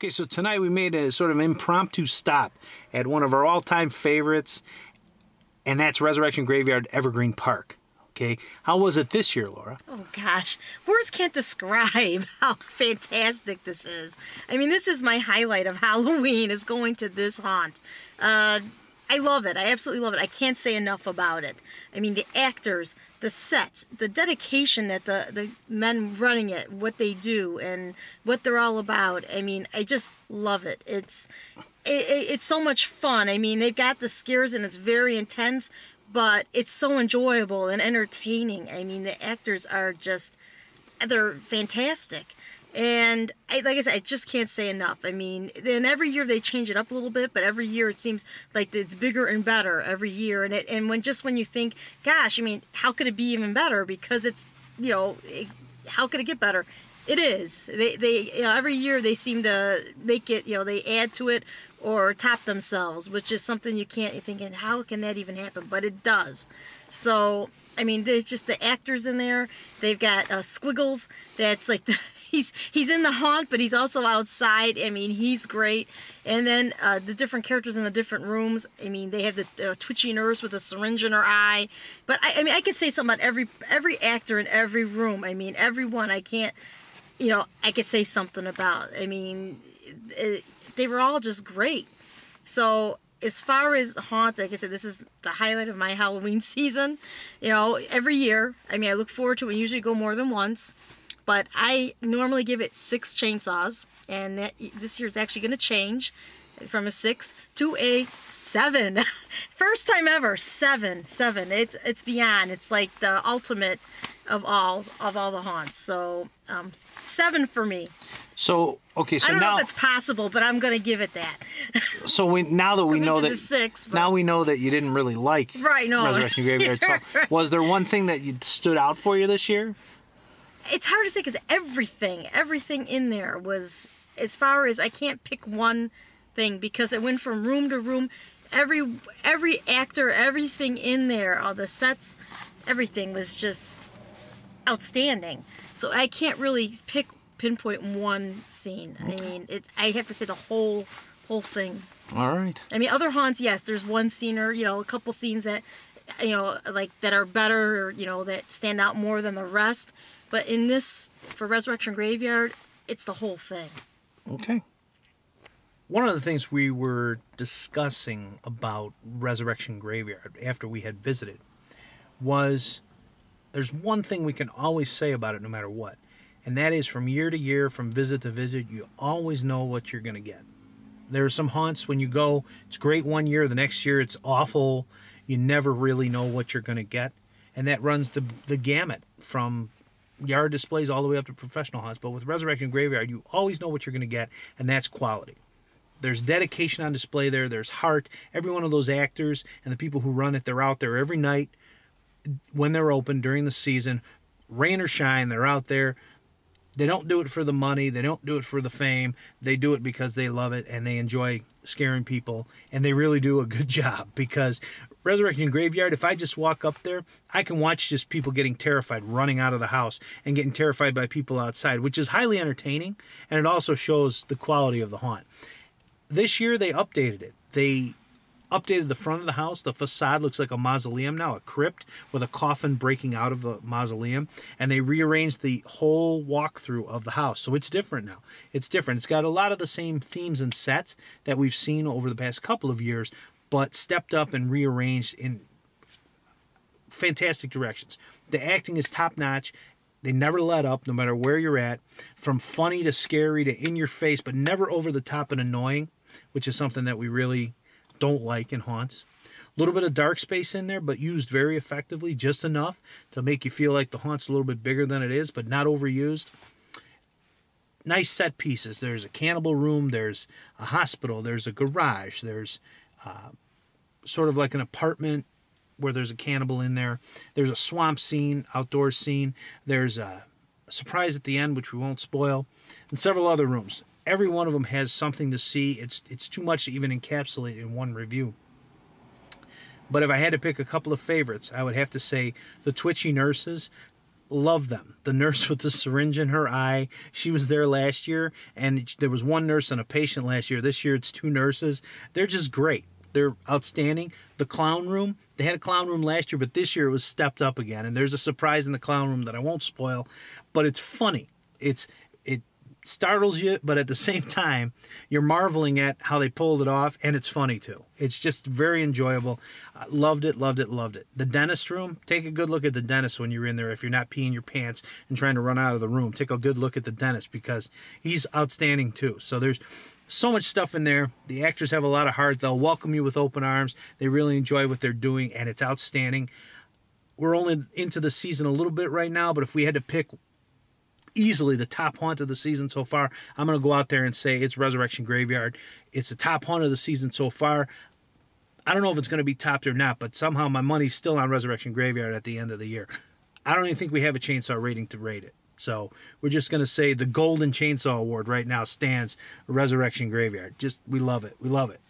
Okay, so tonight we made a sort of impromptu stop at one of our all-time favorites, and that's Resurrection Graveyard, Evergreen Park. Okay, how was it this year, Laura? Oh gosh, words can't describe how fantastic this is. I mean, this is my highlight of Halloween, is going to this haunt. I love it. I absolutely love it. I can't say enough about it. I mean, the actors, the sets, the dedication that the men running it, what they do, and what they're all about. I mean, I just love it. It's so much fun. I mean, they've got the scares and it's very intense, but it's so enjoyable and entertaining. I mean, the actors are just, they're fantastic. And like I said, I just can't say enough. I mean, then every year they change it up a little bit, but every year it seems like it's bigger and better every year. And when you think, gosh, I mean, how could it be even better? Because it's, how could it get better? It is. They every year they seem to make it, they add to it or top themselves, which is something you're thinking, how can that even happen? But it does. So, I mean, there's just the actors in there. They've got Squiggles. That's like he's in the haunt, but he's also outside. I mean, he's great. And then the different characters in the different rooms. I mean, they have the twitchy nurse with a syringe in her eye. But I mean, I could say something about every actor in every room. I mean, everyone. I can't, I could say something about. I mean, they were all just great. So as far as haunt, like I said, this is the highlight of my Halloween season. Every year. I mean, I look forward to it. We usually go more than once. But I normally give it 6 chainsaws, and this year it's actually going to change from a 6 to a 7. First time ever, 7. It's beyond. It's like the ultimate of all the haunts. So 7 for me. So okay, so I don't now know if it's possible, but I'm going to give it that. So now that we know that 6, but... now we know that you didn't really like Resurrection Graveyard. So was there one thing that stood out for you this year? It's hard to say because everything in there was, as far as, I can't pick one thing because it went from room to room. Every actor, everything in there, all the sets, everything was just outstanding. So I can't really pinpoint one scene. Okay. I mean, I have to say the whole thing. All right. I mean, other haunts, yes, there's one scene or a couple scenes that that are better or that stand out more than the rest. But in this, for Resurrection Graveyard, it's the whole thing. Okay. One of the things we were discussing about Resurrection Graveyard after we had visited was there's one thing we can always say about it no matter what. And that is from year to year, from visit to visit, you always know what you're going to get. There are some haunts when you go, it's great one year, the next year it's awful. You never really know what you're going to get. And that runs the gamut from yard displays all the way up to professional haunts. But with Resurrection Graveyard, you always know what you're going to get, and that's quality. There's dedication on display there. There's heart. Every one of those actors and the people who run it, they're out there every night when they're open during the season. Rain or shine, they're out there. They don't do it for the money. They don't do it for the fame. They do it because they love it and they enjoy scaring people. And they really do a good job because Resurrection Graveyard, if I just walk up there, I can watch just people getting terrified, running out of the house and getting terrified by people outside, which is highly entertaining. And it also shows the quality of the haunt. This year, they updated it. They updated the front of the house. The facade looks like a mausoleum now, a crypt with a coffin breaking out of a mausoleum. And they rearranged the whole walkthrough of the house. So it's different now. It's different. It's got a lot of the same themes and sets that we've seen over the past couple of years, but stepped up and rearranged in fantastic directions. The acting is top-notch. They never let up, no matter where you're at. From funny to scary to in your face, but never over the top and annoying, which is something that we really don't like in haunts. A little bit of dark space in there, but used very effectively, just enough to make you feel like the haunt's a little bit bigger than it is, but not overused. Nice set pieces. There's a cannibal room, there's a hospital, there's a garage, there's sort of like an apartment where there's a cannibal in there. There's a swamp scene, outdoor scene. There's a surprise at the end, which we won't spoil, and several other rooms. Every one of them has something to see. It's too much to even encapsulate in one review. But if I had to pick a couple of favorites, I would have to say the twitchy nurses. love them. The nurse with the syringe in her eye, she was there last year, and there was one nurse and a patient last year. This year it's two nurses. They're just great. They're outstanding. The clown room, they had a clown room last year, but this year it was stepped up again. And there's a surprise in the clown room that I won't spoil, but it's funny. It startles you, but at the same time, you're marveling at how they pulled it off, and it's funny too. It's just very enjoyable. Loved it, loved it, loved it. The dentist room, take a good look at the dentist when you're in there. If you're not peeing your pants and trying to run out of the room, take a good look at the dentist because he's outstanding too. So there's so much stuff in there. The actors have a lot of heart. They'll welcome you with open arms. They really enjoy what they're doing, and it's outstanding. We're only into the season a little bit right now, but if we had to pick easily the top haunt of the season so far, I'm going to go out there and say it's Resurrection Graveyard. It's the top haunt of the season so far. I don't know if it's going to be topped or not, but somehow my money's still on Resurrection Graveyard at the end of the year. I don't even think we have a chainsaw rating to rate it. So we're just going to say the Golden Chainsaw Award right now stands Resurrection Graveyard. Just, we love it. We love it.